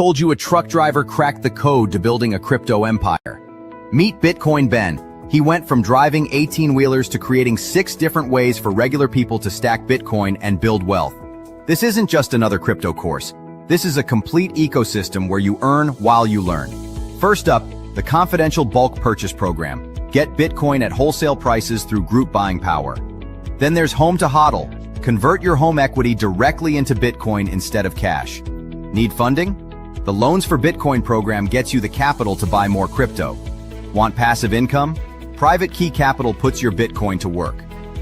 told you a truck driver cracked the code to building a crypto empire? Meet Bitcoin Ben. He went from driving 18-wheelers to creating 6 different ways for regular people to stack Bitcoin and build wealth. This isn't just another crypto course. This is a complete ecosystem where you earn while you learn. First up, the confidential bulk purchase program. Get Bitcoin at wholesale prices through group buying power. Then there's Home to HODL. Convert your home equity directly into Bitcoin instead of cash. Need funding? The Loans for Bitcoin program gets you the capital to buy more crypto. Want passive income? Private Key Capital puts your Bitcoin to work.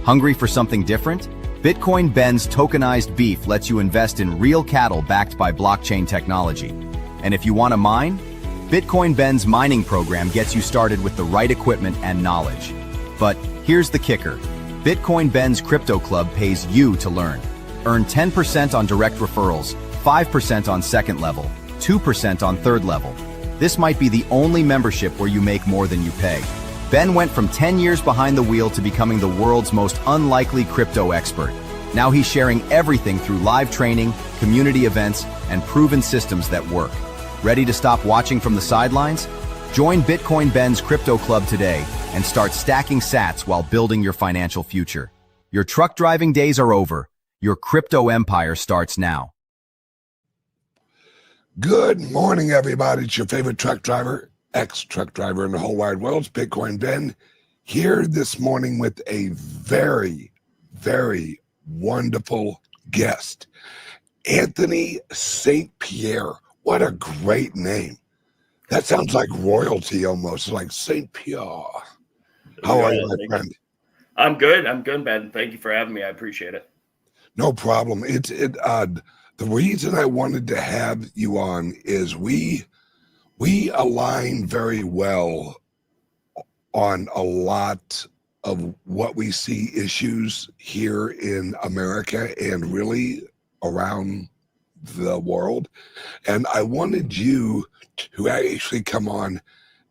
Hungry for something different? Bitcoin Ben's tokenized beef lets you invest in real cattle backed by blockchain technology. And if you want to mine? Bitcoin Ben's mining program gets you started with the right equipment and knowledge. But here's the kicker. Bitcoin Ben's Crypto Club pays you to learn. Earn 10% on direct referrals, 5% on second level, 2% on third level. This might be the only membership where you make more than you pay. Ben went from 10 years behind the wheel to becoming the world's most unlikely crypto expert. Now he's sharing everything through live training, community events, and proven systems that work. Ready to stop watching from the sidelines? Join Bitcoin Ben's Crypto Club today and start stacking sats while building your financial future. Your truck driving days are over. Your crypto empire starts now. Good morning, everybody. It's your favorite truck driver, ex-truck driver in the whole wide world, it's Bitcoin Ben, here this morning with a very, very wonderful guest, Anthony St. Pierre. What a great name. That sounds like royalty almost, like St. Pierre. How are you, my friend? I'm good. I'm good, Ben. Thank you for having me. I appreciate it. No problem. The reason I wanted to have you on is we align very well on a lot of what we see issues here in America and really around the world. And I wanted you to actually come on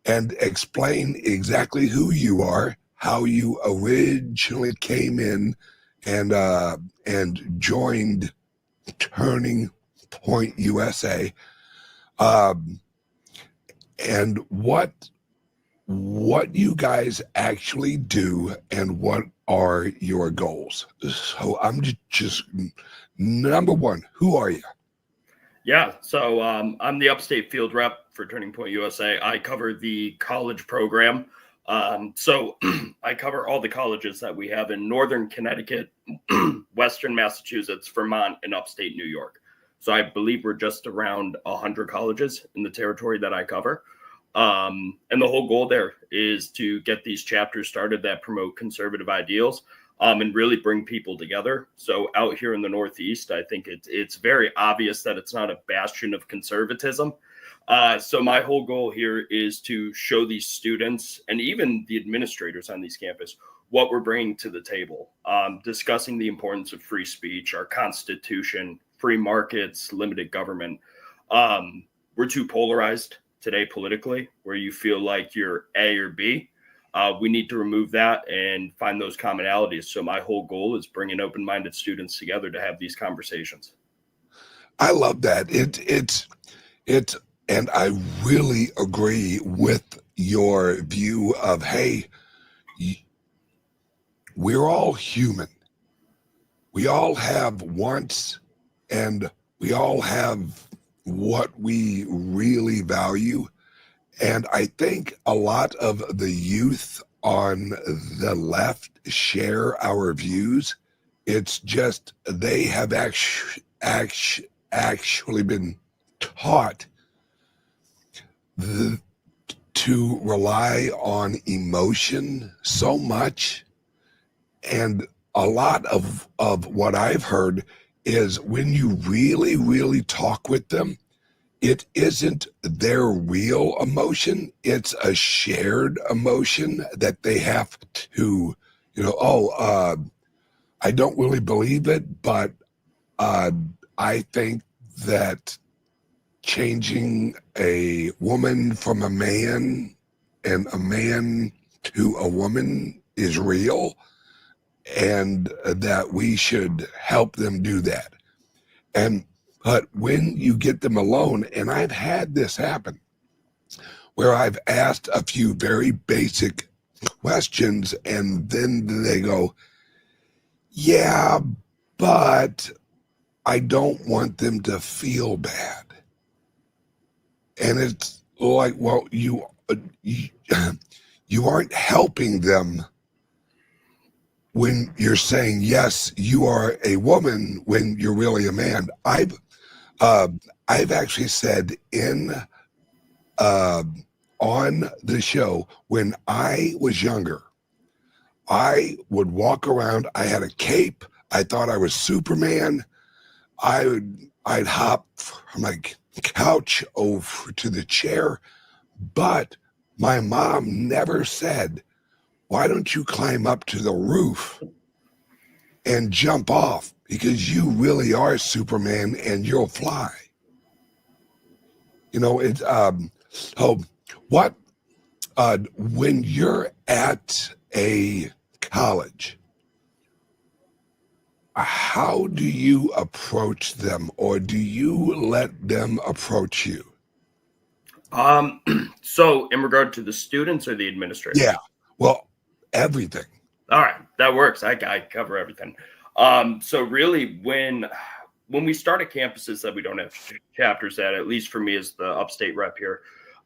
and explain exactly who you are, how you originally came in and joined Turning Point USA, and what you guys actually do and what are your goals. So I'm just number one, who are you? Yeah, so I'm the upstate field rep for Turning Point USA. I cover the college program. So I cover all the colleges that we have in Northern Connecticut, Western Massachusetts, Vermont, and upstate New York. So I believe we're just around 100 colleges in the territory that I cover. And the whole goal there is to get these chapters started that promote conservative ideals and really bring people together. So out here in the Northeast, I think it's very obvious that it's not a bastion of conservatism. So my whole goal here is to show these students and even the administrators on these campuses what we're bringing to the table, discussing the importance of free speech, our Constitution, free markets, limited government. We're too polarized today politically, where you feel like you're A or B. We need to remove that and find those commonalities. So my whole goal is bringing open-minded students together to have these conversations. I love that. And I really agree with your view of, hey, we're all human. We all have wants and we all have what we really value. And I think a lot of the youth on the left share our views. It's just they have actually been taught to rely on emotion so much. And a lot of what I've heard is when you really, really talk with them, it isn't their real emotion. It's a shared emotion that they have to, I don't really believe it, but I think that changing a woman from a man and a man to a woman is real, and that we should help them do that. And But when you get them alone, and I've had this happen, where I've asked a few very basic questions, and then they go, yeah, but I don't want them to feel bad. And it's like, well, you aren't helping them when you're saying, yes, you are a woman when you're really a man. I've actually said on the show, when I was younger, I would walk around. I had a cape. I thought I was Superman. I'd hop from my couch over to the chair, but my mom never said, why don't you climb up to the roof and jump off, because you really are Superman and you'll fly. It's what when you're at a college, how do you approach them, or do you let them approach you? So in regard to the students or the administrators? Yeah, well, everything. All right, that works. I cover everything. So really, when we start at campuses that we don't have chapters at least for me as the upstate rep here,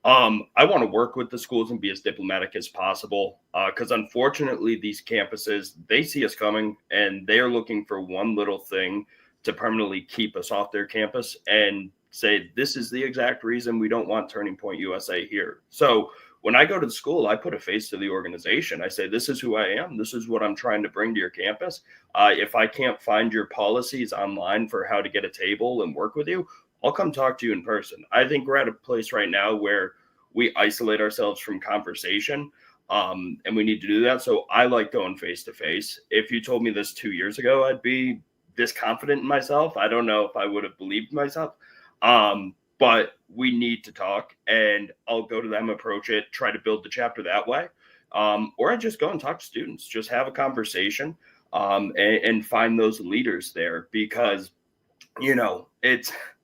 I want to work with the schools and be as diplomatic as possible, because unfortunately these campuses, they see us coming and they're looking for one little thing to permanently keep us off their campus and say, this is the exact reason we don't want Turning Point USA here. So when I go to the school, I put a face to the organization. I say, this is who I am. This is what I'm trying to bring to your campus. If I can't find your policies online for how to get a table and work with you, I'll come talk to you in person. I think we're at a place right now where we isolate ourselves from conversation, and we need to do that. So I like going face to face. If you told me this 2 years ago, I'd be this confident in myself. I don't know if I would have believed myself. But we need to talk, and I'll go to them, approach it, try to build the chapter that way. Or I just go and talk to students, just have a conversation, and find those leaders there, because,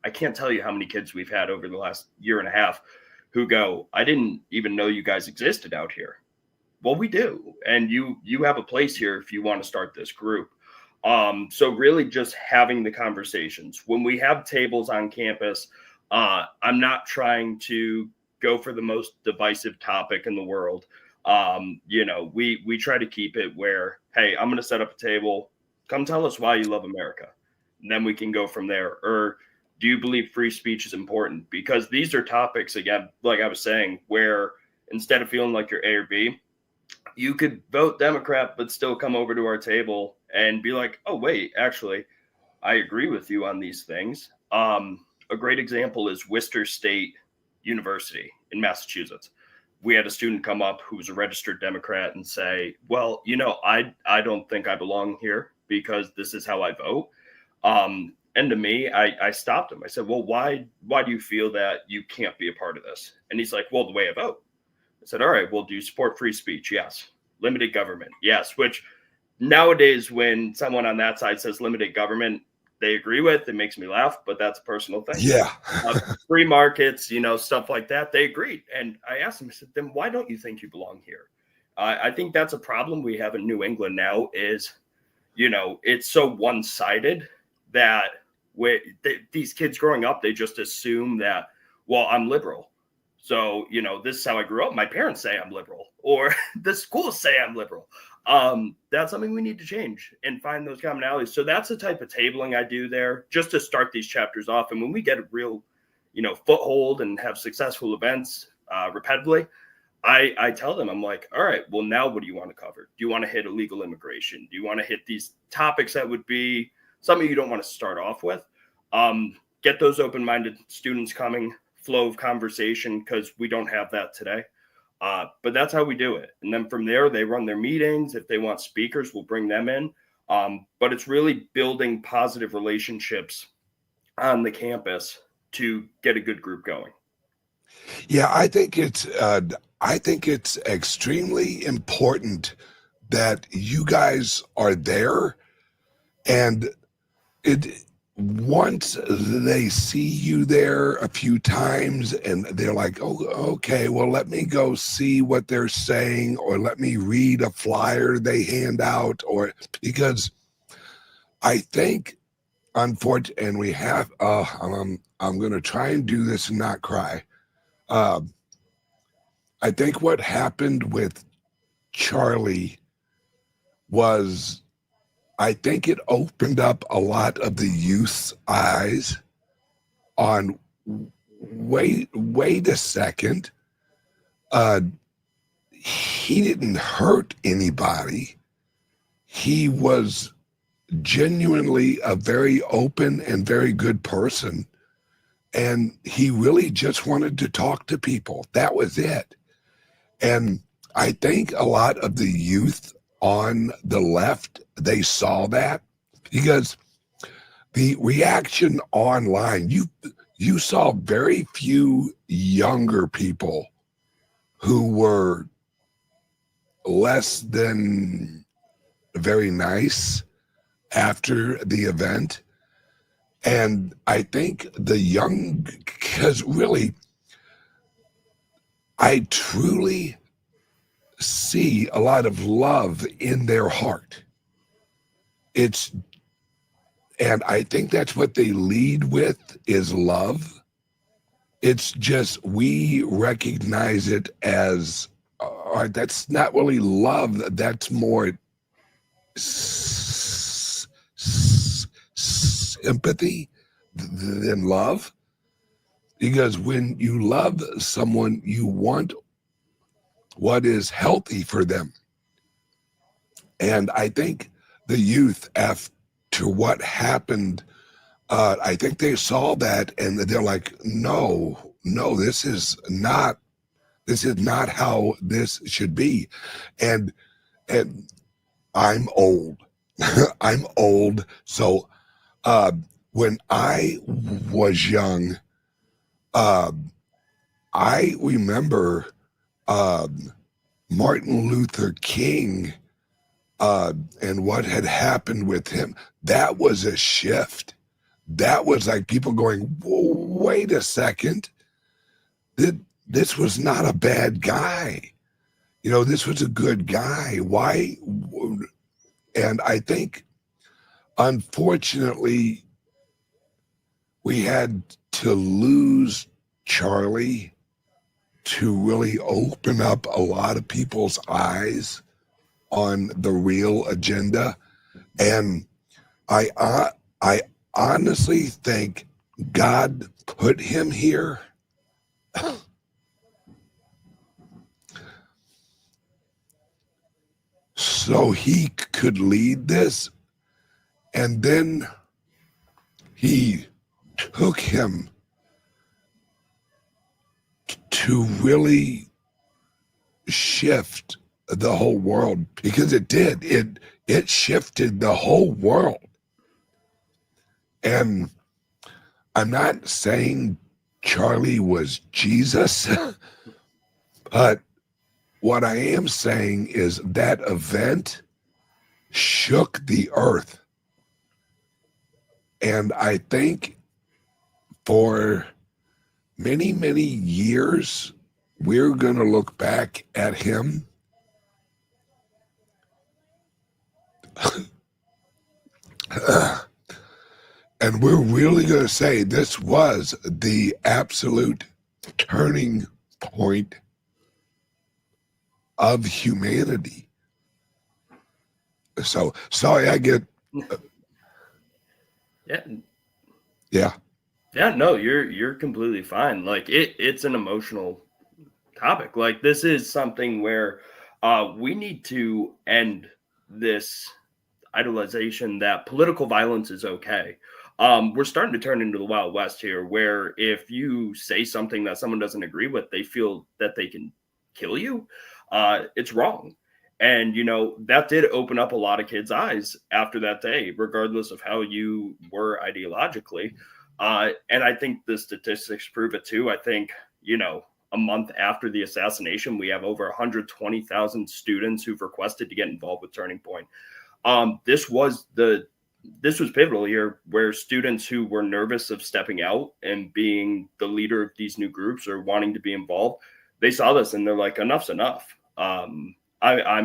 I can't tell you how many kids we've had over the last year and a half who go, I didn't even know you guys existed out here. Well, we do. And you have a place here if you want to start this group. So really just having the conversations. When we have tables on campus, I'm not trying to go for the most divisive topic in the world. We try to keep it where, hey, I'm going to set up a table. Come tell us why you love America. And then we can go from there. Or do you believe free speech is important? Because these are topics, again, like I was saying, where instead of feeling like you're A or B, you could vote Democrat, but still come over to our table and be like, oh, wait, actually, I agree with you on these things. A great example is Worcester State University in Massachusetts. We had a student come up who was a registered Democrat and say, well, I don't think I belong here because this is how I vote. And to me, I stopped him. I said, well, why do you feel that you can't be a part of this? And he's like, well, the way I vote. I said, all right, well, do you support free speech? Yes. Limited government? Yes. Which nowadays, when someone on that side says limited government, they agree with, it makes me laugh, but that's a personal thing. Yeah. Free markets, stuff like that, they agreed. And I asked them, I said, then why don't you think you belong here? I think that's a problem we have in New England now is, it's so one-sided that these kids growing up, they just assume that, well, I'm liberal. So, this is how I grew up. My parents say I'm liberal, or the schools say I'm liberal. That's something we need to change and find those commonalities. So that's the type of tabling I do there just to start these chapters off. And when we get a real, foothold and have successful events repetitively, I tell them, I'm like, all right, well, now what do you want to cover? Do you want to hit illegal immigration? Do you want to hit these topics that would be something you don't want to start off with? Get those open-minded students coming, flow of conversation, because we don't have that today. But that's how we do it. And then from there, they run their meetings. If they want speakers, we'll bring them in. But it's really building positive relationships on the campus to get a good group going. Yeah, I think it's extremely important that you guys are there, and once they see you there a few times and they're like, oh, okay, well, let me go see what they're saying, or let me read a flyer they hand out, or because I think, unfortunately, and we have, I'm going to try and do this and not cry. I think what happened with Charlie was, I think it opened up a lot of the youth's eyes on, wait a second, he didn't hurt anybody. He was genuinely a very open and very good person, and he really just wanted to talk to people. That was it. And I think a lot of the youth on the left, they saw that, because the reaction online, you saw very few younger people who were less than very nice after the event. And I think the young, because really, I truly see a lot of love in their heart. And I think that's what they lead with, is love. It's just, we recognize it as, that's not really love. That's more sympathy than love. Because when you love someone, you want what is healthy for them. And I think the youth, after what happened, I think they saw that and they're like, no, this is not how this should be. And I'm old. I'm old. So when I was young, I remember Martin Luther King and what had happened with him. That was a shift. That was like people going, whoa, wait a second. This was not a bad guy. This was a good guy. Why? And I think, unfortunately, we had to lose Charlie to really open up a lot of people's eyes on the real agenda. And I honestly think God put him here so he could lead this. And then he took him to really shift the whole world, because it did. It shifted the whole world. And I'm not saying Charlie was Jesus, but what I am saying is that event shook the earth. And I think for many, many years, we're going to look back at him and we're really going to say this was the absolute turning point of humanity. So sorry, I get yeah. No, you're completely fine. Like it's an emotional topic. Like this is something where we need to end this idolization that political violence is okay. We're starting to turn into the Wild West here, where if you say something that someone doesn't agree with, they feel that they can kill you. It's wrong. And, that did open up a lot of kids' eyes after that day, regardless of how you were ideologically. And I think the statistics prove it too. I think, a month after the assassination, we have over 120,000 students who've requested to get involved with Turning Point. This was the this was pivotal here, where students who were nervous of stepping out and being the leader of these new groups or wanting to be involved, they saw this and they're like, enough's enough. I'm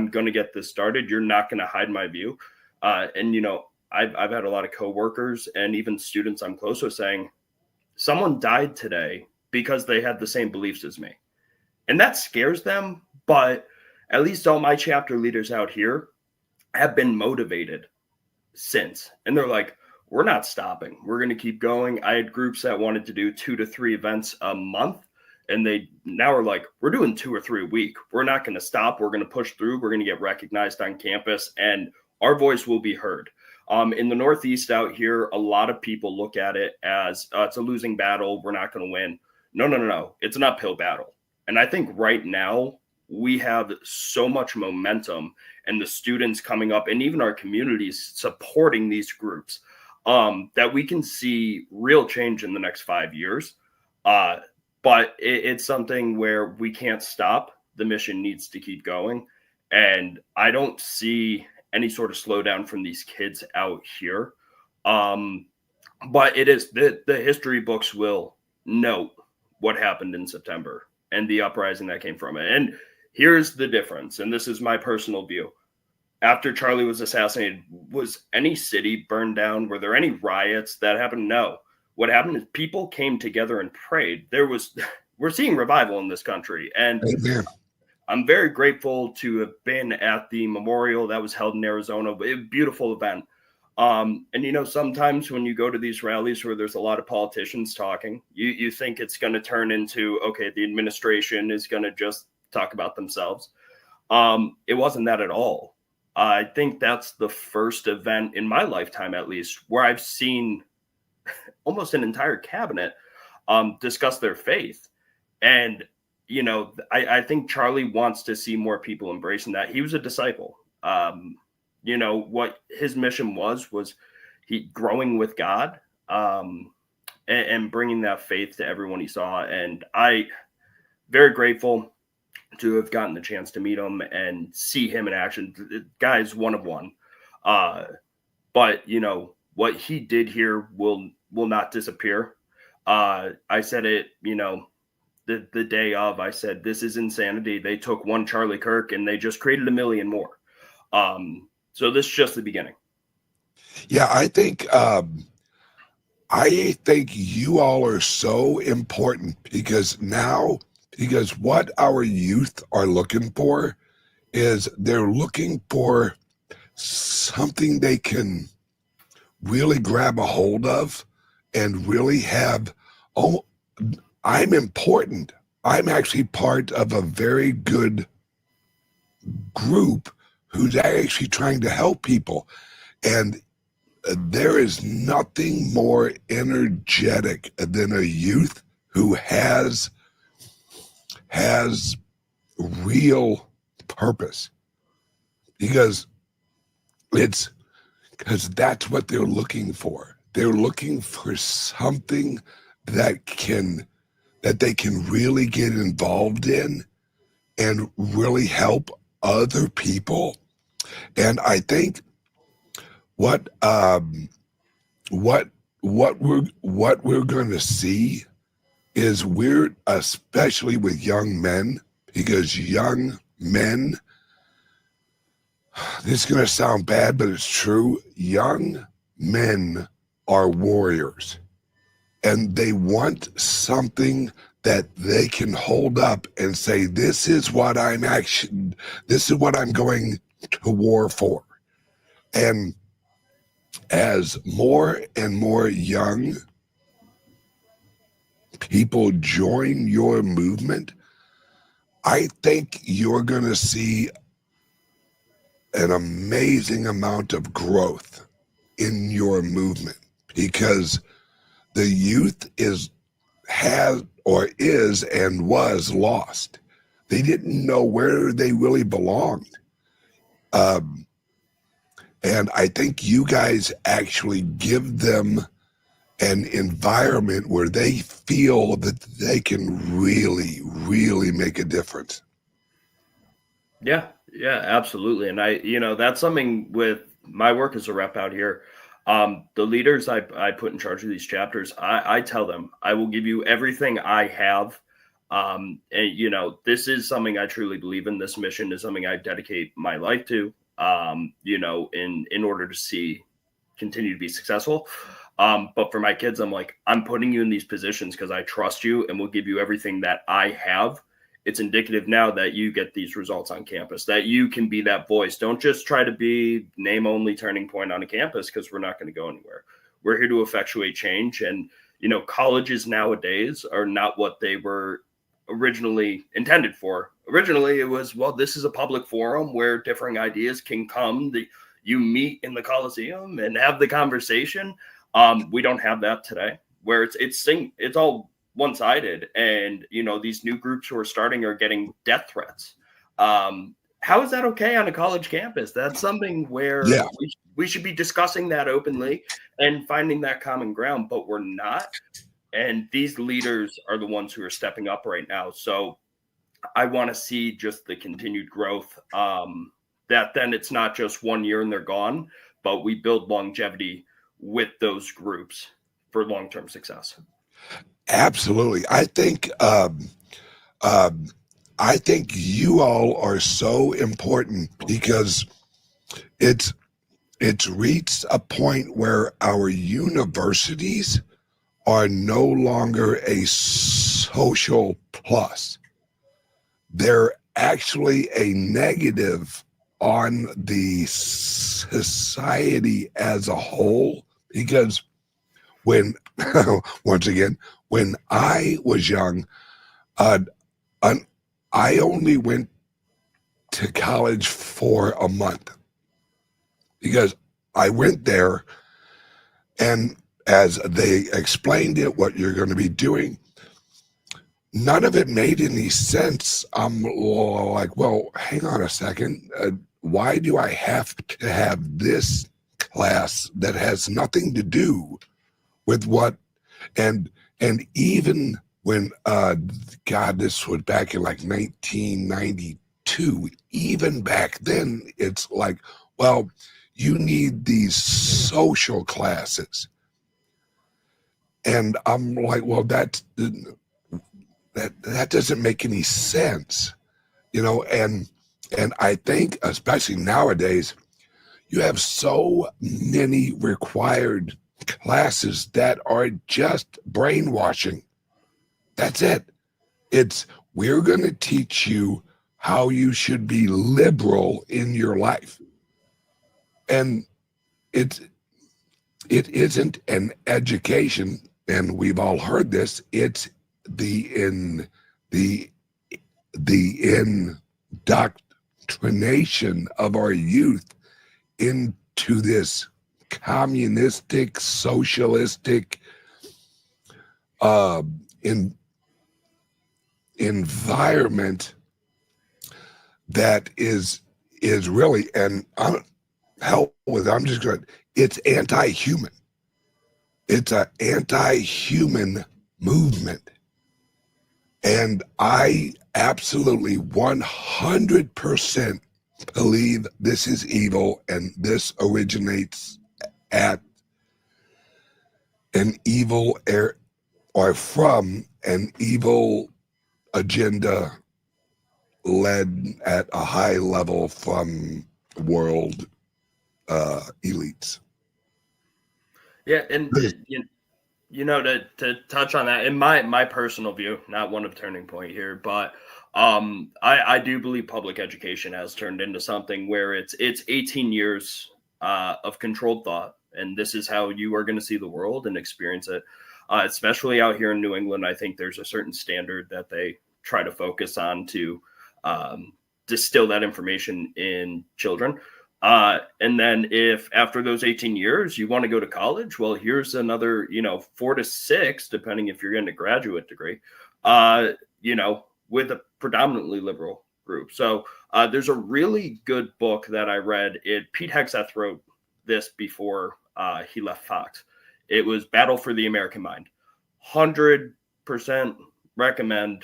going to get this started. You're not going to hide my view. And, you know, I've had a lot of coworkers and even students I'm close with saying, someone died today because they had the same beliefs as me. And that scares them. But at least all my chapter leaders out here have been motivated since. And they're like, we're not stopping. We're going to keep going. I had groups that wanted to do 2 to 3 events a month. And they now are like, we're doing 2 or 3 a week. We're not going to stop. We're going to push through. We're going to get recognized on campus and our voice will be heard. In the Northeast out here, a lot of people look at it as it's a losing battle. We're not going to win. No. It's an uphill battle. And I think right now we have so much momentum and the students coming up and even our communities supporting these groups that we can see real change in the next 5 years. But it's something where we can't stop. The mission needs to keep going. And I don't see any sort of slowdown from these kids out here. But it is the history books will note what happened in September and the uprising that came from it. And here's the difference. And this is my personal view. After Charlie was assassinated, was any city burned down? Were there any riots that happened? No. What happened is people came together and prayed. We're seeing revival in this country. And Amen. I'm very grateful to have been at the memorial that was held in Arizona. A beautiful event. And, you know, sometimes when you go to these rallies where there's a lot of politicians talking, you think it's going to turn into, okay, the administration is going to just talk about themselves. It wasn't that at all. I think that's the first event in my lifetime, at least, where I've seen almost an entire cabinet discuss their faith. And, you know, I think Charlie wants to see more people embracing that. He was a disciple. You know, what his mission was he growing with God and bringing that faith to everyone he saw. And I very grateful to have gotten the chance to meet him and see him in action. The guy's one of one. But, you know, what he did here will not disappear. I said it, you know, the day of, I said, this is insanity. They took one Charlie Kirk and they just created a million more. So this is just the beginning. Yeah, I think you all are so important because what our youth are looking for is they're looking for something they can really grab a hold of and really have, oh, I'm important. I'm actually part of a very good group who's actually trying to help people. And there is nothing more energetic than a youth who has real purpose, because that's what they're looking for. They're looking for something that they can really get involved in and really help other people. And I think what we're going to see is we're, especially with young men, because young men, this is going to sound bad, but it's true. Young men are warriors, and they want something that they can hold up and say, this is what I'm going to war for. And as more and more young people join your movement, I think you're going to see an amazing amount of growth in your movement, because the youth is and was lost. They didn't know where they really belonged. And I think you guys actually give them an environment where they feel that they can really, really make a difference. Yeah, absolutely. And that's something with my work as a rep out here. The leaders I put in charge of these chapters, I tell them, I will give you everything I have. And, you know, this is something I truly believe in. This mission is something I dedicate my life to, you know, in order to continue to be successful. But for my kids, I'm like, I'm putting you in these positions because I trust you and will give you everything that I have. It's indicative now that you get these results on campus, that you can be that voice. Don't just try to be name only Turning Point on a campus, because we're not going to go anywhere. We're here to effectuate change. And, you know, colleges nowadays are not what they were originally intended for. Originally, it was, well, this is a public forum where differing ideas can come. You meet in the Coliseum and have the conversation. We don't have that today, where it's all one-sided, and you know, these new groups who are starting are getting death threats. How is that okay on a college campus? That's something where we should be discussing that openly and finding that common ground, but we're not. And these leaders are the ones who are stepping up right now. So I want to see just the continued growth, that then it's not just 1 year and they're gone, but we build longevity with those groups for long-term success. Absolutely. I think you all are so important because it's reached a point where our universities are no longer a social plus. They're actually a negative on the society as a whole, because when once again, when I was young, I only went to college for a month, because I went there and as they explained it, what you're going to be doing, none of it made any sense. I'm like, well, hang on a second. Why do I have to have this class that has nothing to do with what? And even when God, this was back in like 1992. Even back then, it's like, well, you need these social classes, and I'm like, well, that doesn't make any sense, you know. And I think, especially nowadays, you have so many required classes that are just brainwashing. That's it. We're going to teach you how you should be liberal in your life. And it isn't an education, and we've all heard this. It's the indoctrination of our youth into this communistic, socialistic environment that is really, and hell with it, I'm just going, it's anti-human. It's an anti-human movement. And I absolutely 100% believe this is evil, and this originates at an evil or from an evil agenda led at a high level from world elites. Yeah, and you know, to touch on that, in my personal view, not one of Turning Point here, but I do believe public education has turned into something where it's 18 years of controlled thought, and this is how you are going to see the world and experience it. Especially out here in New England, I think there's a certain standard that they try to focus on to distill that information in children. And then if after those 18 years you want to go to college, well, here's another, 4 to 6, depending if you're getting a graduate degree, with a predominantly liberal group. So there's a really good book that I read. Pete Hegseth wrote this before he left Fox. It was Battle for the American Mind. 100% recommend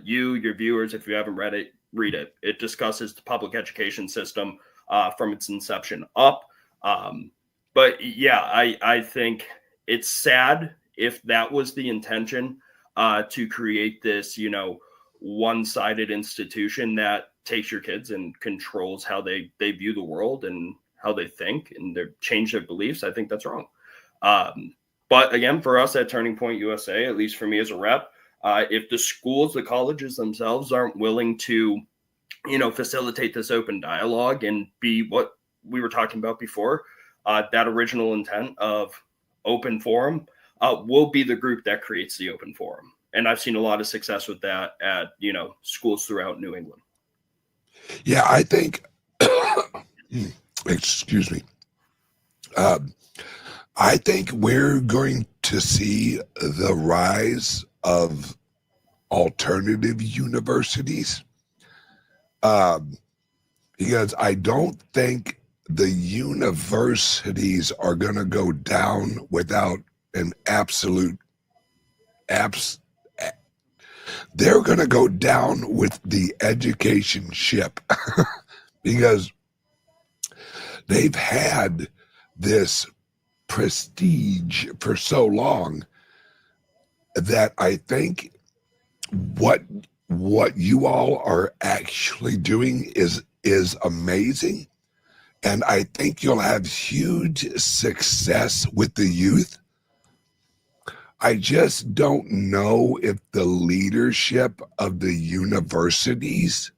your viewers, if you haven't read it, read it. It discusses the public education system from its inception up. But But yeah, I think it's sad if that was the intention, to create this, one-sided institution that takes your kids and controls how they view the world and how they think and change their beliefs. I think that's wrong. But again, for us at Turning Point USA, at least for me as a rep, if the schools, the colleges themselves aren't willing to, facilitate this open dialogue and be what we were talking about before, that original intent of open forum, will be the group that creates the open forum. And I've seen a lot of success with that at, schools throughout New England. Yeah, I think, excuse me. I think we're going to see the rise of alternative universities, because I don't think the universities are going to go down without an absolute they're going to go down with the education ship because they've had this prestige for so long that I think what you all are actually doing is amazing, and I think you'll have huge success with the youth. I just don't know if the leadership of the universities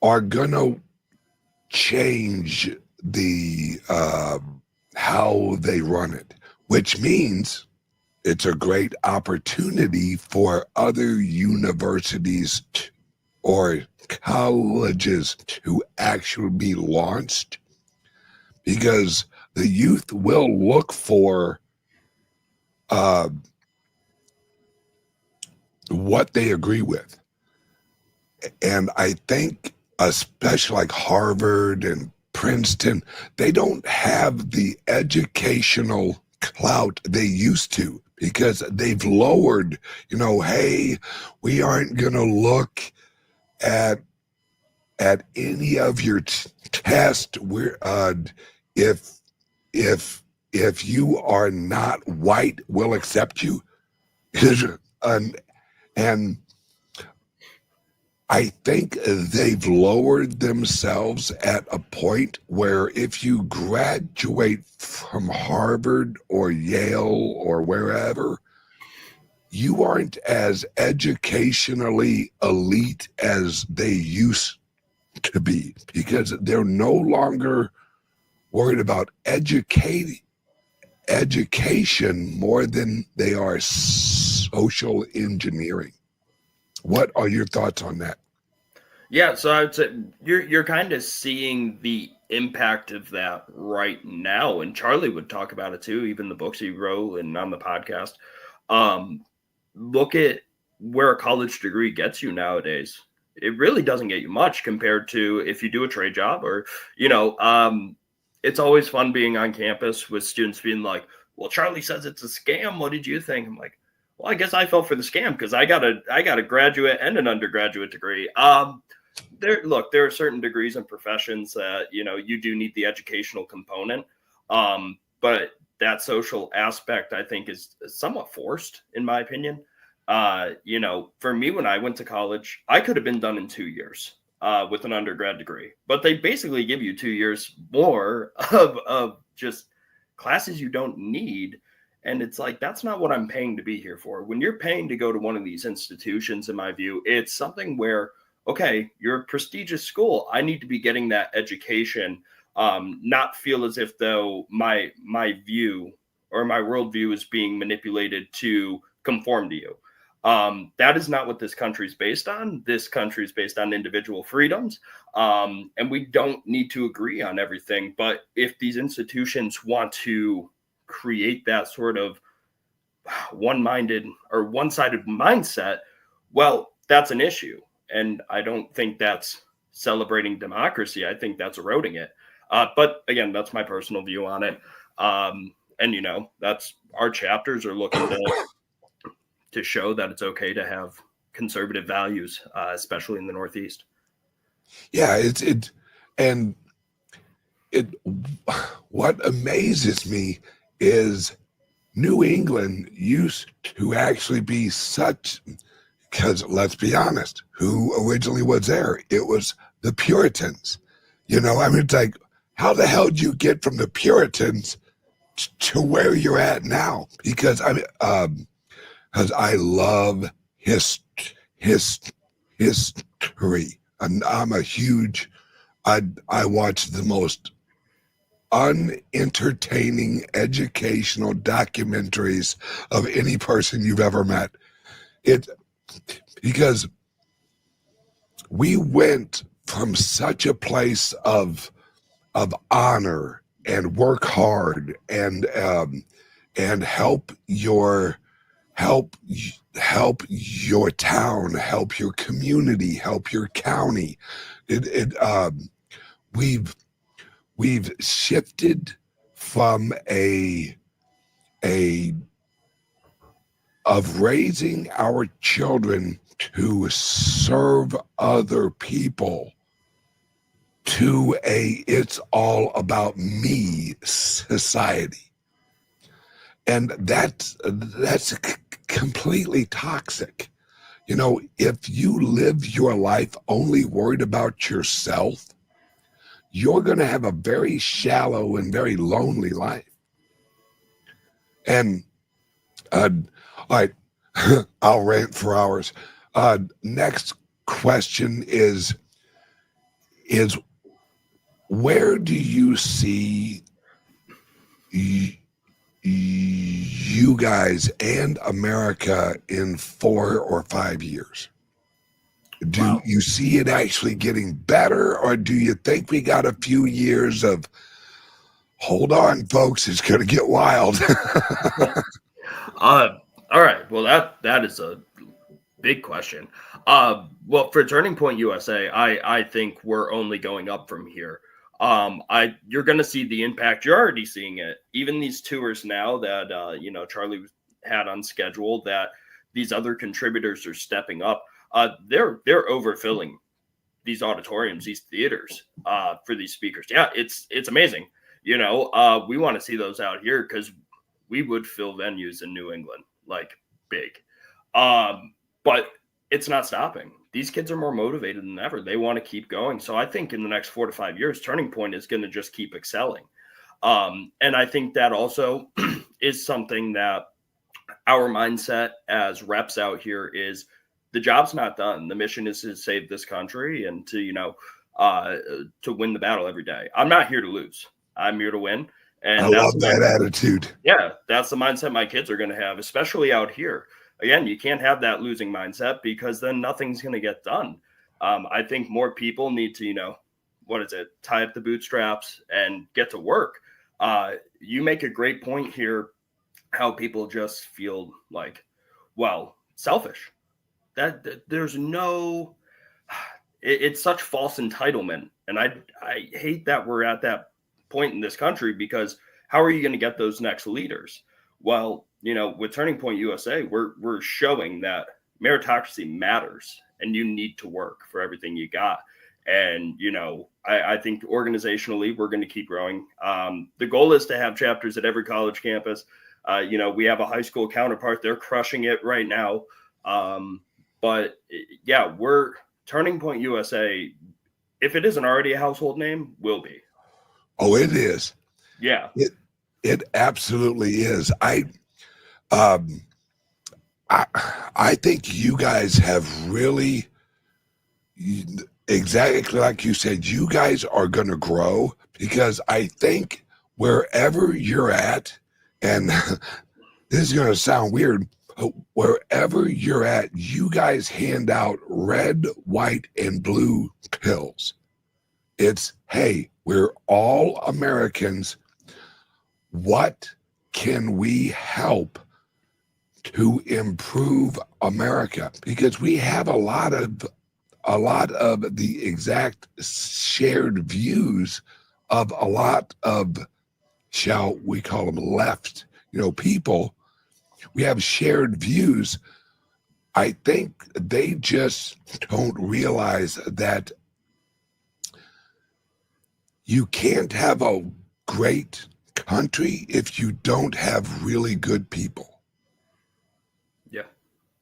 are gonna change the how they run it, which means it's a great opportunity for other universities or colleges to actually be launched, because the youth will look for what they agree with. And I think especially like Harvard and Princeton, they don't have the educational clout they used to, because they've lowered, hey, we aren't going to look at any of your tests. We're if you are not white, we'll accept you. And I think they've lowered themselves at a point where if you graduate from Harvard or Yale or wherever, you aren't as educationally elite as they used to be, because they're no longer worried about education more than they are social engineering. What are your thoughts on that? Yeah, so I would say you're kind of seeing the impact of that right now, and Charlie would talk about it too, even the books he wrote and on the podcast. Look at where a college degree gets you nowadays. It really doesn't get you much compared to if you do a trade job or, it's always fun being on campus with students being like, well, Charlie says it's a scam. What did you think? I'm like, well, I guess I fell for the scam because I got a graduate and an undergraduate degree. There are certain degrees and professions that, you do need the educational component. But that social aspect, I think, is somewhat forced, in my opinion. For me, when I went to college, I could have been done in 2 years with an undergrad degree, but they basically give you 2 years more of just classes you don't need. And it's like, that's not what I'm paying to be here for. When you're paying to go to one of these institutions, in my view, it's something where, okay, you're a prestigious school. I need to be getting that education, not feel as if though my view or my worldview is being manipulated to conform to you. That is not what this country is based on. This country is based on individual freedoms. And we don't need to agree on everything. But if these institutions want to create that sort of one-minded or one-sided mindset, well, that's an issue. And I don't think that's celebrating democracy. I think that's eroding it. But again, that's my personal view on it. And that's our chapters are looking to show that it's okay to have conservative values, especially in the Northeast. Yeah, and it what amazes me is New England used to actually be such, because let's be honest, who originally was there? It was the Puritans. You know, I mean, it's like, how the hell do you get from the Puritans to where you're at now? Because because I love history. I'm a huge. I watch the most unentertaining educational documentaries of any person you've ever met. It because we went from such a place of honor and work hard and help your town, help your community, help your county. We've shifted from of raising our children to serve other people to it's all about me society. And that's completely toxic. You know, if you live your life only worried about yourself, you're going to have a very shallow and very lonely life. And all right, I'll rant for hours. Next question is where do you see you guys and America in 4 or 5 years? Do you see it actually getting better, or do you think we got a few years of hold on, folks, it's going to get wild? All right. Well, that is a big question. Well, for Turning Point USA, I think we're only going up from here. You're going to see the impact. You're already seeing it. Even these tours now that Charlie had on schedule, that these other contributors are stepping up. They're overfilling these auditoriums, these theaters, for these speakers. Yeah, it's amazing. We want to see those out here because we would fill venues in New England like big. But it's not stopping. These kids are more motivated than ever. They want to keep going. So I think in the next 4 to 5 years, Turning Point is going to just keep excelling. And I think that also is something that our mindset as reps out here is the job's not done. The mission is to save this country and to win the battle every day. I'm not here to lose. I'm here to win. And I love that attitude. Yeah, that's the mindset my kids are going to have, especially out here. Again, you can't have that losing mindset because then nothing's going to get done. I think more people need to, tie up the bootstraps and get to work. You make a great point here, how people just feel like, selfish. That there's no, it's such false entitlement. And I hate that we're at that point in this country, because how are you going to get those next leaders? Well, with Turning Point USA, we're showing that meritocracy matters and you need to work for everything you got. And, I think organizationally, we're going to keep growing. The goal is to have chapters at every college campus. We have a high school counterpart. They're crushing it right now. But yeah, we're Turning Point USA. If it isn't already a household name, will be. Oh, it is. Yeah. It absolutely is. I think you guys have really, exactly like you said, you guys are going to grow, because I think wherever you're at, and this is going to sound weird, but wherever you're at, you guys hand out red, white, and blue pills. It's, hey, we're all Americans. What can we help to improve America? Because we have a lot of the exact shared views of a lot of, shall we call them, left, people. We have shared views. I think they just don't realize that you can't have a great country if you don't have really good people. Yeah.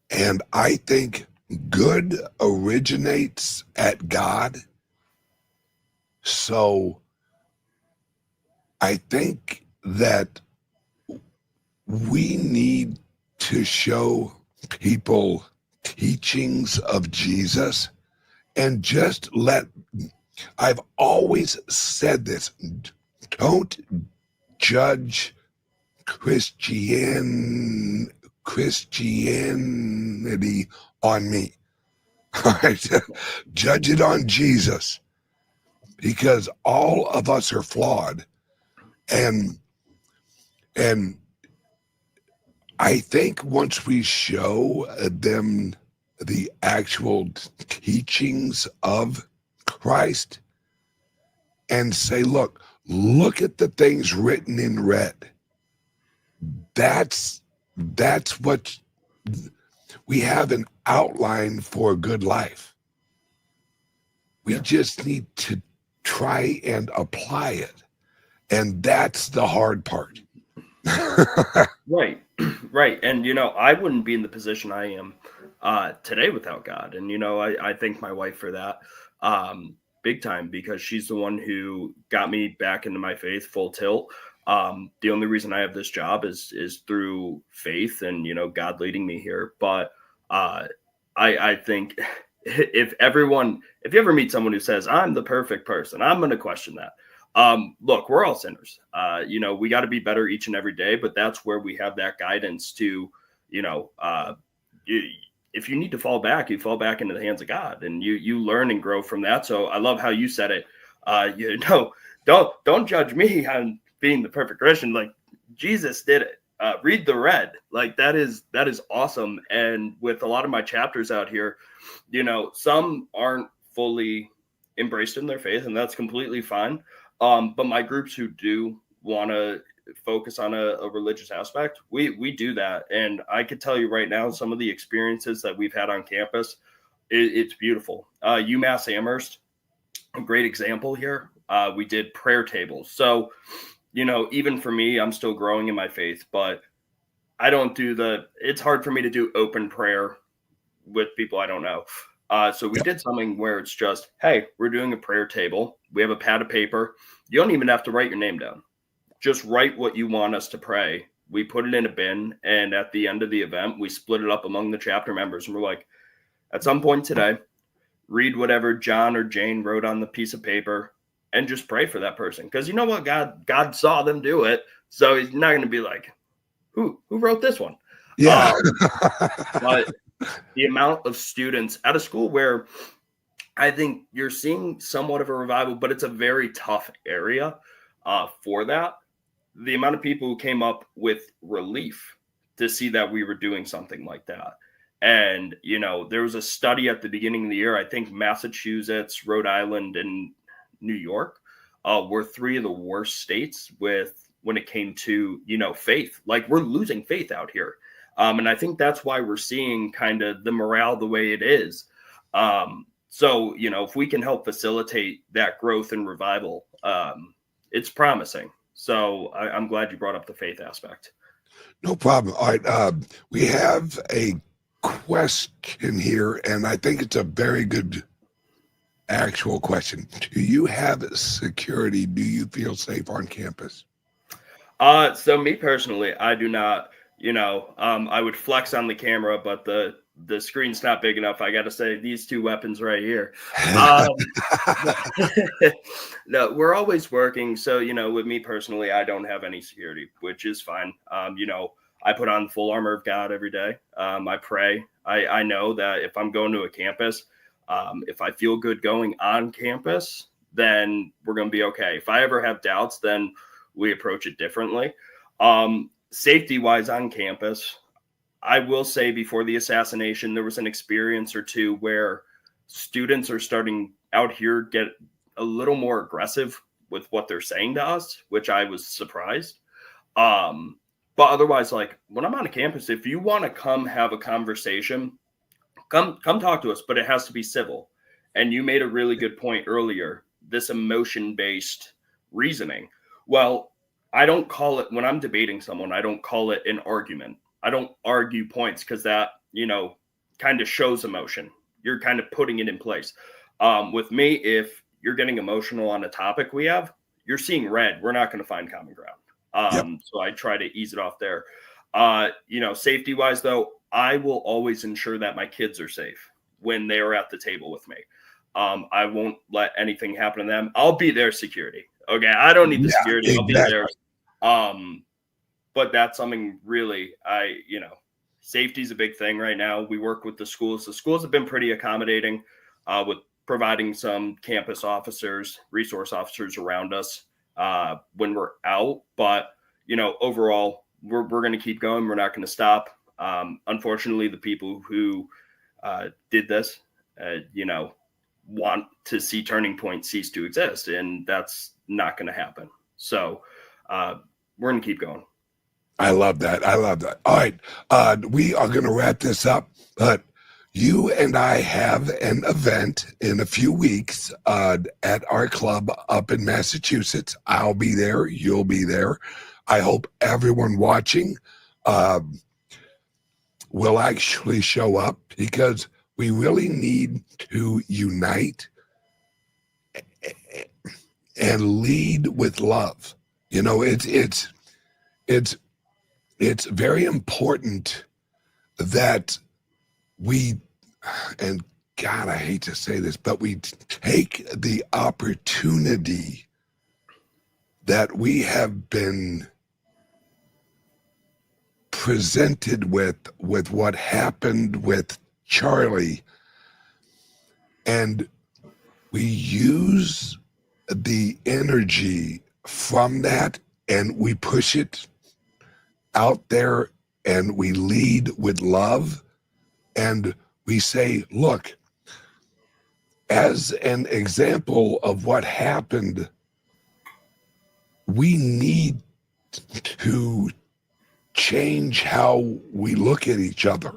And I think good originates at God. So I think that we need to show people teachings of Jesus and just I've always said this, don't judge Christianity on me. All right. Judge it on Jesus, because all of us are flawed. And I think once we show them the actual teachings of Christ and say, look at the things written in red. That's what we have, an outline for a good life. We just need to try and apply it. And that's the hard part. Right. Right. And, I wouldn't be in the position I am today without God. And, I thank my wife for that big time, because she's the one who got me back into my faith full tilt. The only reason I have this job is through faith and, God leading me here. But I think if you ever meet someone who says, I'm the perfect person, I'm going to question that. Look, we're all sinners. We got to be better each and every day, but that's where we have that guidance to, if you need to fall back, you fall back into the hands of God, and you learn and grow from that. So I love how you said it. Don't judge me on being the perfect Christian. Like, Jesus did it. Read the red. Like, that is awesome. And with a lot of my chapters out here, some aren't fully embraced in their faith, and that's completely fine. But my groups who do want to focus on a religious aspect, we do that. And I could tell you right now, some of the experiences that we've had on campus, it's beautiful. UMass Amherst, a great example here. We did prayer tables. So, even for me, I'm still growing in my faith, but I don't it's hard for me to do open prayer with people I don't know. So we did something where it's just, hey, we're doing a prayer table. We have a pad of paper. You don't even have to write your name down. Just write what you want us to pray. We put it in a bin. And at the end of the event, we split it up among the chapter members. And we're like, at some point today, read whatever John or Jane wrote on the piece of paper and just pray for that person. Because you know what? God saw them do it. So he's not going to be like, who wrote this one? Yeah. But the amount of students at a school where I think you're seeing somewhat of a revival, but it's a very tough area for that. The amount of people who came up with relief to see that we were doing something like that. And, there was a study at the beginning of the year. I think Massachusetts, Rhode Island, and New York were three of the worst states when it came to, faith. Like, we're losing faith out here. And I think that's why we're seeing kind of the morale the way it is. So, if we can help facilitate that growth and revival, it's promising. So I'm glad you brought up the faith aspect. No problem. All right. We have a question here, and I think it's a very good actual question. Do you have security? Do you feel safe on campus? So me personally, I do not. I would flex on the camera, but the screen's not big enough. I got to say, these two weapons right here. No, we're always working. So, with me personally, I don't have any security, which is fine. I put on the full armor of God every day. I pray. I know that if I'm going to a campus, if I feel good going on campus, then we're going to be okay. If I ever have doubts, then we approach it differently. Safety wise on campus, I will say before the assassination, there was an experience or two where students are starting out here get a little more aggressive with what they're saying to us, which I was surprised. But otherwise, like, when I'm on a campus, if you want to come have a conversation, come talk to us, but it has to be civil. And you made a really good point earlier. This emotion-based reasoning. Well, I don't call it, when I'm debating someone, I don't call it an argument. I don't argue points, because that, kind of shows emotion. You're kind of putting it in place. With me, if you're getting emotional on a topic we have, you're seeing red. We're not going to find common ground. So I try to ease it off there. Safety wise, though, I will always ensure that my kids are safe when they are at the table with me. I won't let anything happen to them. I'll be their security. Okay. I don't need the security. I'll be there. But that's something really, safety is a big thing right now. We work with the schools. The schools have been pretty accommodating with providing some campus officers, resource officers around us when we're out. But, overall, we're going to keep going. We're not going to stop. Unfortunately, the people who did this, want to see Turning Point cease to exist, and that's not going to happen. So we're going to keep going. I love that. All right. We are going to wrap this up, but you and I have an event in a few weeks at our club up in Massachusetts. I'll be there. You'll be there. I hope everyone watching will actually show up, because we really need to unite and lead with love. It's very important that we, and God, I hate to say this, but we take the opportunity that we have been presented with what happened with Charlie, and we use the energy from that and we push it out there, and we lead with love, and we say, look, as an example of what happened, we need to change how we look at each other.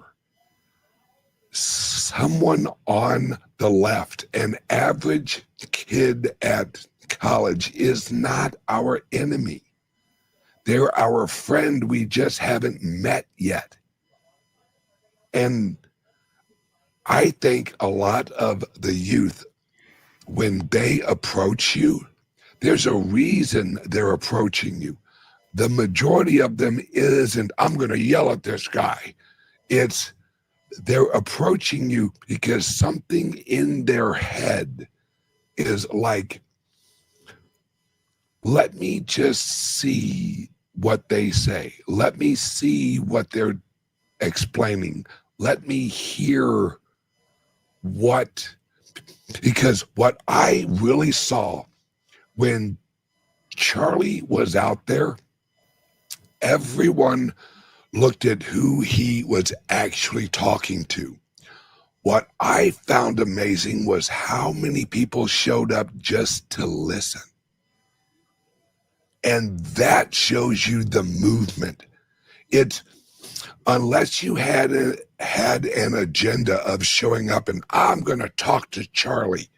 Someone on the left, an average kid at college, is not our enemy. They're our friend. We just haven't met yet. And I think a lot of the youth, when they approach you, there's a reason they're approaching you. The majority of them isn't, I'm going to yell at this guy. It's, they're approaching you because something in their head is like, let me just see what they say. Let me see what they're explaining. Let me hear because what I really saw when Charlie was out there, everyone looked at who he was actually talking to. What I found amazing was how many people showed up just to listen. And that shows you the movement. It's, unless you had an agenda of showing up and I'm going to talk to Charlie,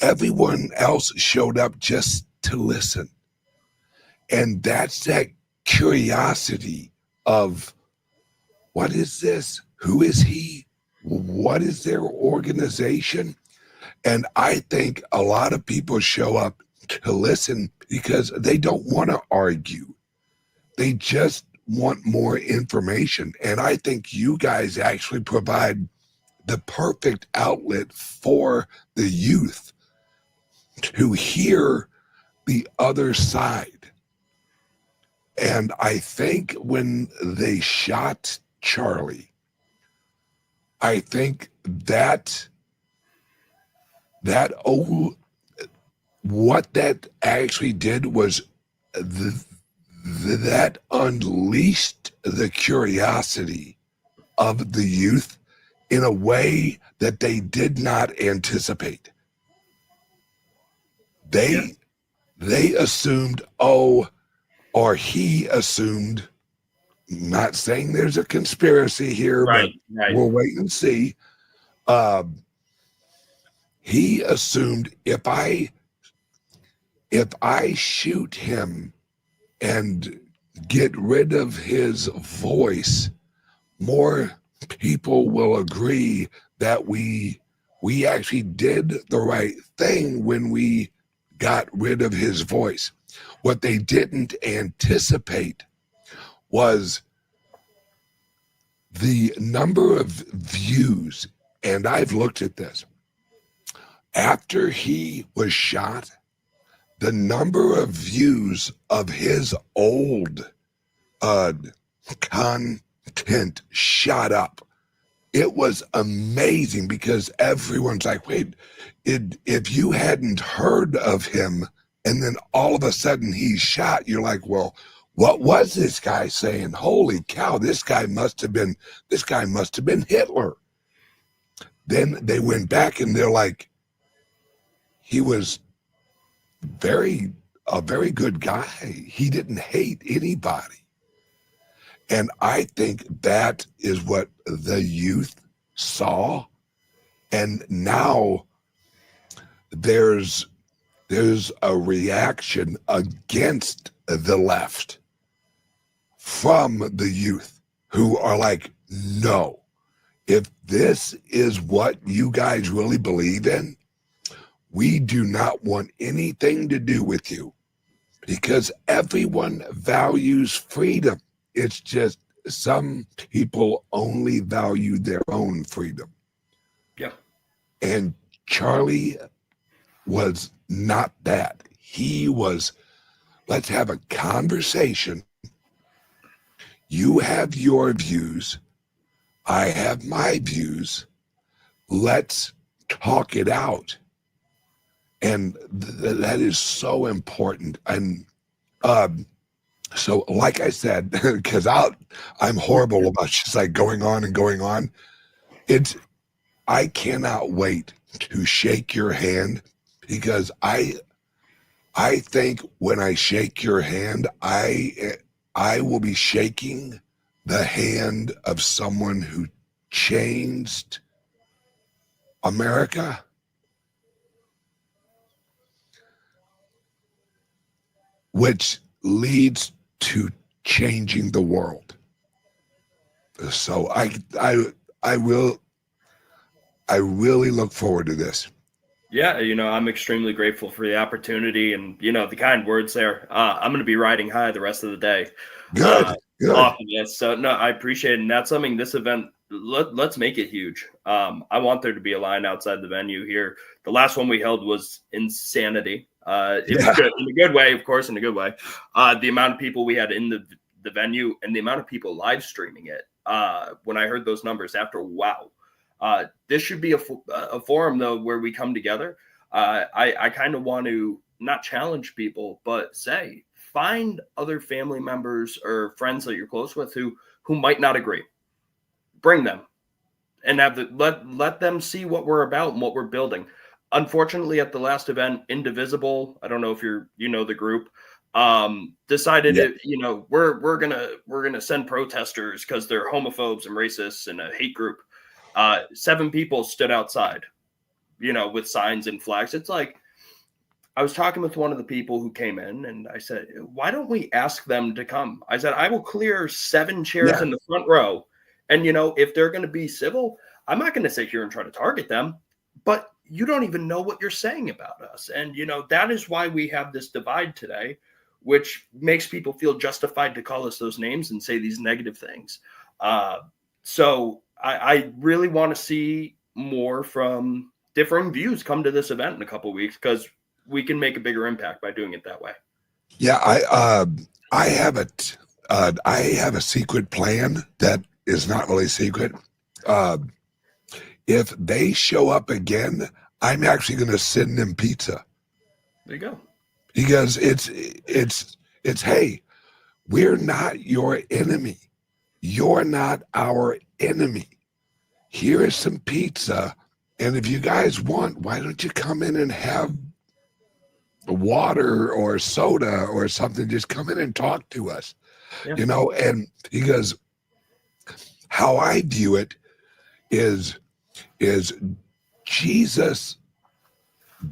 everyone else showed up just to listen. And that's that curiosity of, what is this? Who is he? What is their organization? And I think a lot of people show up to listen because they don't want to argue. They just want more information. And I think you guys actually provide the perfect outlet for the youth to hear the other side. And I think when they shot Charlie, I think that what that actually did was that unleashed the curiosity of the youth in a way that they did not anticipate. They assumed, or he assumed, not saying there's a conspiracy here, but we'll wait and see. He assumed if I if I shoot him and get rid of his voice, more people will agree that we actually did the right thing when we got rid of his voice. What they didn't anticipate was the number of views, and I've looked at this. After he was shot, the number of views of his old content shot up. It was amazing because everyone's like, wait, if you hadn't heard of him and then all of a sudden he's shot, you're like, well, what was this guy saying? Holy cow, this guy must have been Hitler. Then they went back and they're like, he was a very good guy. He didn't hate anybody. And I think that is what the youth saw. And now there's a reaction against the left from the youth who are like, no, if this is what you guys really believe in, we do not want anything to do with you, because everyone values freedom. It's just some people only value their own freedom. Yeah. And Charlie was not that. He was, let's have a conversation. You have your views. I have my views. Let's talk it out. And that is so important. And so, like I said, because I'm horrible about just like going on and going on. I cannot wait to shake your hand, because I think when I shake your hand, I will be shaking the hand of someone who changed America. Which leads to changing the world. So I really look forward to this. Yeah, I'm extremely grateful for the opportunity and, the kind words there. I'm going to be riding high the rest of the day. Good. Off of this. So, no, I appreciate it. And that's something, this event, let's make it huge. I want there to be a line outside the venue here. The last one we held was insanity. It was good, in a good way, of course, in a good way. The amount of people we had in the venue and the amount of people live streaming it. When I heard those numbers after, wow. This should be a forum, though, where we come together. I kind of want to not challenge people, but say, find other family members or friends that you're close with who might not agree. Bring them and let them see what we're about and what we're building. Unfortunately, at the last event, Indivisible, I don't know if you know the group, decided we're gonna send protesters because they're homophobes and racists and a hate group. 7 people stood outside, with signs and flags. It's like, I was talking with one of the people who came in, and I said, why don't we ask them to come? I said, I will clear 7 chairs in the front row. And, if they're going to be civil, I'm not going to sit here and try to target them, but you don't even know what you're saying about us. And, that is why we have this divide today, which makes people feel justified to call us those names and say these negative things. So I really want to see more from differing views come to this event in a couple of weeks, because we can make a bigger impact by doing it that way. Yeah, I have a secret plan that is not really secret. If they show up again, I'm actually going to send them pizza. There you go. Because it's hey, we're not your enemy. You're not our enemy. Here is some pizza, and if you guys want, why don't you come in and have water or soda or something? Just come in and talk to us. And because how I view it is Jesus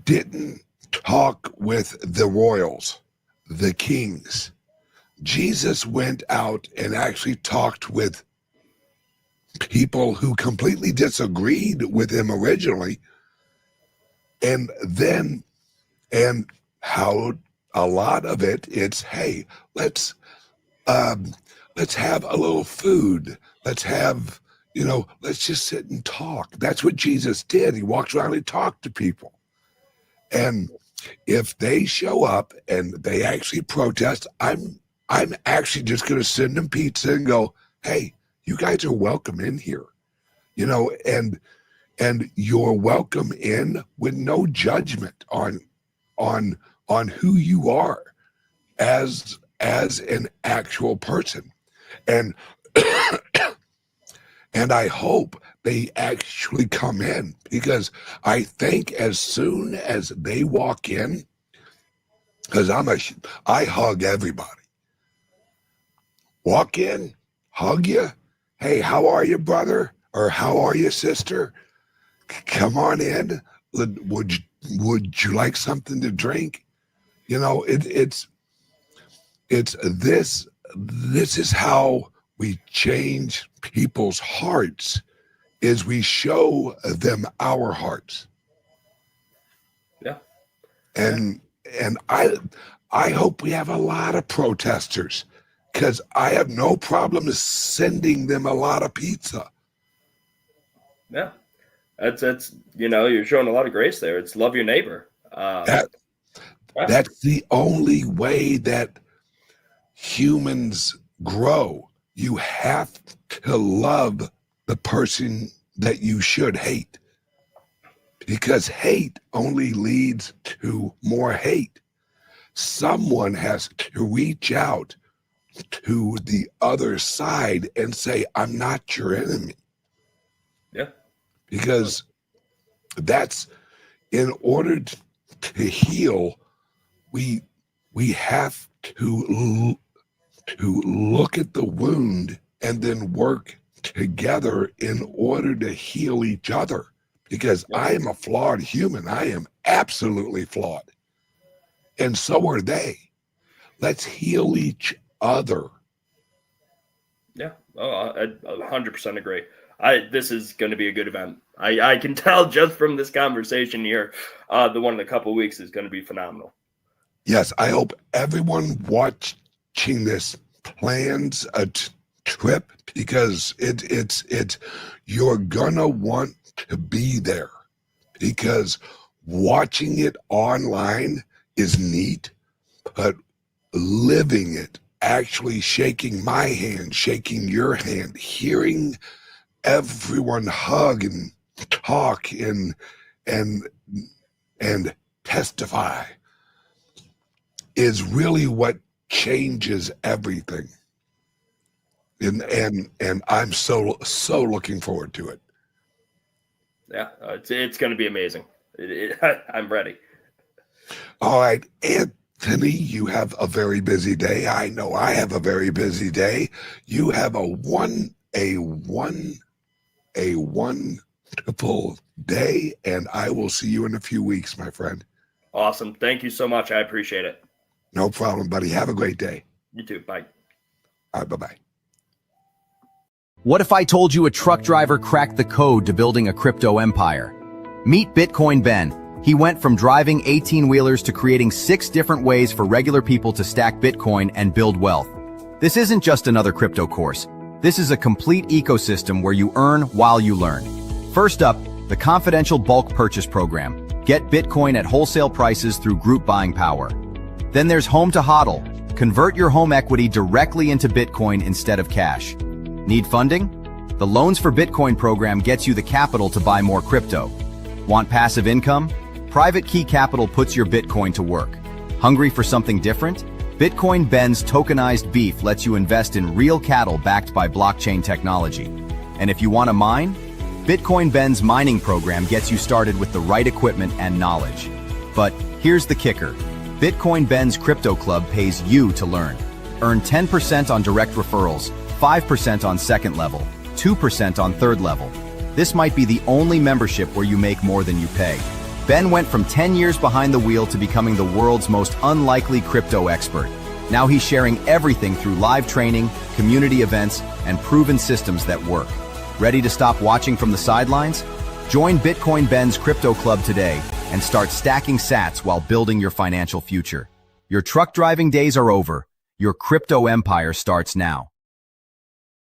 didn't talk with the royals, the kings. Jesus went out and actually talked with people who completely disagreed with him originally. And how a lot of it's, hey, let's have a little food. Let's have, let's just sit and talk. That's what Jesus did. He walked around and talked to people. And if they show up and they actually protest, I'm actually just going to send them pizza and go, hey, you guys are welcome in here, and you're welcome in with no judgment on who you are as an actual person. And and I hope they actually come in, because I think as soon as they walk in, because I hug everybody. Walk in, hug you. Hey, how are you, brother? Or how are you, sister? Come on in. Would you like something to drink? It's this is how we change people's hearts, is we show them our hearts. Yeah. And I hope we have a lot of protesters, because I have no problem sending them a lot of pizza. Yeah. That's you're showing a lot of grace there. It's love your neighbor. That's the only way that humans grow. You have to love the person that you should hate, because hate only leads to more hate. Someone has to reach out to the other side and say, I'm not your enemy. Yeah. Because that's, in order to heal, we have to look at the wound and then work together in order to heal each other. Because I am a flawed human. I am absolutely flawed. And so are they. Let's heal each other. Yeah. Oh, I 100% agree. This is going to be a good event. I can tell just from this conversation here, the one in a couple of weeks is going to be phenomenal. Yes, I hope everyone watching this plans a trip, because it's you're gonna want to be there, because watching it online is neat, but living it, actually shaking my hand, shaking your hand, hearing everyone hug and talk and testify is really what changes everything. And I'm so looking forward to it. Yeah, it's going to be amazing. I'm ready. All right, Anthony, you have a very busy day. I know I have a very busy day. You have a wonderful day, and I will see you in a few weeks, my friend. Awesome. Thank you so much. I appreciate it. No problem, buddy. Have a great day. You too. Bye. All right, bye-bye. What if I told you a truck driver cracked the code to building a crypto empire? Meet Bitcoin Ben. He went from driving 18-wheelers to creating 6 different ways for regular people to stack Bitcoin and build wealth. This isn't just another crypto course. This is a complete ecosystem where you earn while you learn. First up, the confidential bulk purchase program. Get Bitcoin at wholesale prices through group buying power. Then there's Home to HODL. Convert your home equity directly into Bitcoin instead of cash. Need funding? The Loans for Bitcoin program gets you the capital to buy more crypto. Want passive income? Private Key Capital puts your Bitcoin to work. Hungry for something different? Bitcoin Ben's tokenized beef lets you invest in real cattle backed by blockchain technology. And if you want to mine? Bitcoin Ben's mining program gets you started with the right equipment and knowledge. But here's the kicker. Bitcoin Ben's Crypto Club pays you to learn. Earn 10% on direct referrals, 5% on second level, 2% on third level. This might be the only membership where you make more than you pay. Ben went from 10 years behind the wheel to becoming the world's most unlikely crypto expert. Now he's sharing everything through live training, community events, and proven systems that work. Ready to stop watching from the sidelines? Join Bitcoin Ben's Crypto Club today and start stacking sats while building your financial future. Your truck driving days are over. Your crypto empire starts now.